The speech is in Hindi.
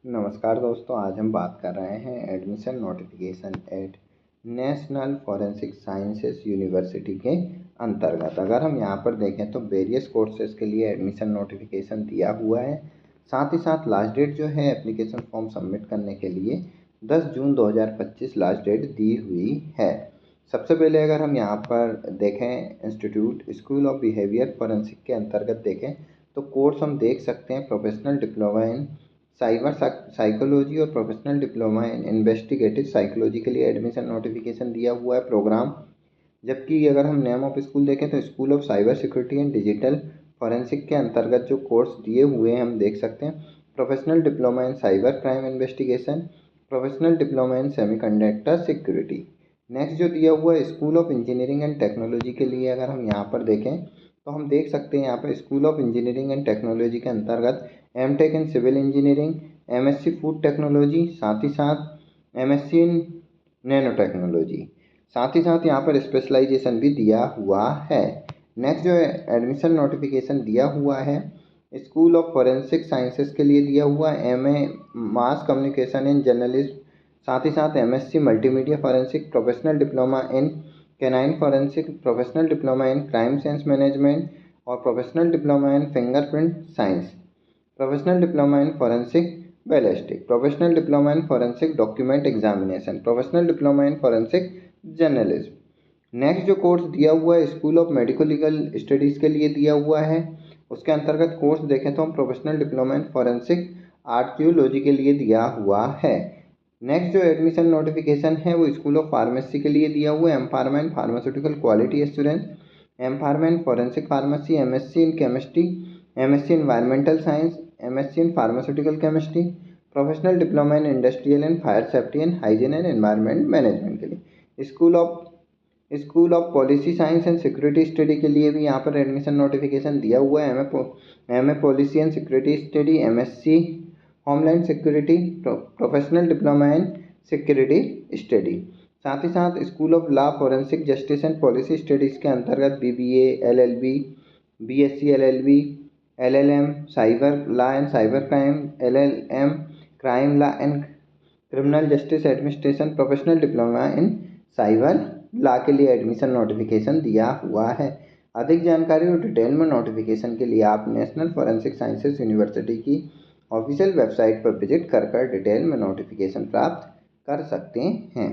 नमस्कार दोस्तों, आज हम बात कर रहे हैं admission notification eight national forensic sciences university के अंतर्गत। अगर हम यहाँ पर देखें तो वेरियस कोर्सेज के लिए एडमिशन नोटिफिकेशन दिया हुआ है। साथ ही साथ लास्ट डेट जो है एप्लीकेशन फॉर्म सबमिट करने के लिए 10 जून 2025 लास्ट डेट दी हुई है। सबसे पहले अगर हम यहाँ पर देखें institute school of behaviour forensic के अंतर्गत देखें तो कोर्स हम देख सकते हैं professional diploma in cyber psychology और professional diploma in investigative psychology के लिए एडमिशन नोटिफिकेशन दिया हुआ है प्रोग्राम। जबकि अगर हम नेम ऑफ स्कूल देखें तो school of cyber security and digital forensic के अंतर्गत जो कोर्स दिए हुए हैं हम देख सकते हैं professional diploma in cyber crime investigation, professional diploma in semiconductor security. Next जो दिया हुआ है school of engineering and technology के लिए अगर हम यहाँ पर देखें तो हम देख सकते हैं यहाँ पर school of engineering and technology के अंतर्गत MTech in civil engineering, MSc food technology, साथ ही साथ एमएससी इन नैनो टेक्नोलॉजी, साथ ही साथ यहाँ पर स्पेशलाइजेशन भी दिया हुआ है। नेक्स्ट जो एडमिशन नोटिफिकेशन दिया हुआ है स्कूल ऑफ फॉरेंसिक साइंसेस के लिए दिया हुआ है MA mass communication in journalism, साथ ही साथ MSc multimedia forensic, professional diploma in canine forensic, professional diploma in crime science management और professional diploma in fingerprint science, professional diploma in forensic ballistic, professional diploma in forensic document examination, professional diploma in forensic journalism. Next जो कोर्स दिया हुआ है school of medico legal studies के लिए दिया हुआ है उसके अंतर्गत कोर्स देखें तो हम professional diploma in forensic archaeology के लिए दिया हुआ है। नेक्स्ट जो एडमिशन नोटिफिकेशन है वो स्कूल ऑफ फार्मेसी के लिए दिया हुआ है M pharma in pharmaceutical quality assurance, M pharma in forensic pharmacy, MSc in chemistry, MSc environmental science, MSc in pharmaceutical chemistry, professional diploma in industrial and fire safety and hygiene and environment management के लिए school of policy science and security study के लिए भी यहाँ पर एडमिशन नोटिफिकेशन दिया हुआ है MA policy and security study, MSc homeland security, professional diploma in security study. साथ ही साथ school of law forensic justice and policy studies के अंतर्गत BBA, LLB, BSc LLB, LLM cyber law and cyber crime, LLM crime law and criminal justice administration, professional diploma in cyber law के लिए एडमिशन नोटिफिकेशन दिया हुआ है। अधिक जानकारी और डिटेल में नोटिफिकेशन के लिए आप नेशनल फॉरेंसिक साइंसेज यूनिवर्सिटी की ऑफिशियल वेबसाइट पर विजिट कर डिटेल में नोटिफिकेशन प्राप्त कर सकते हैं।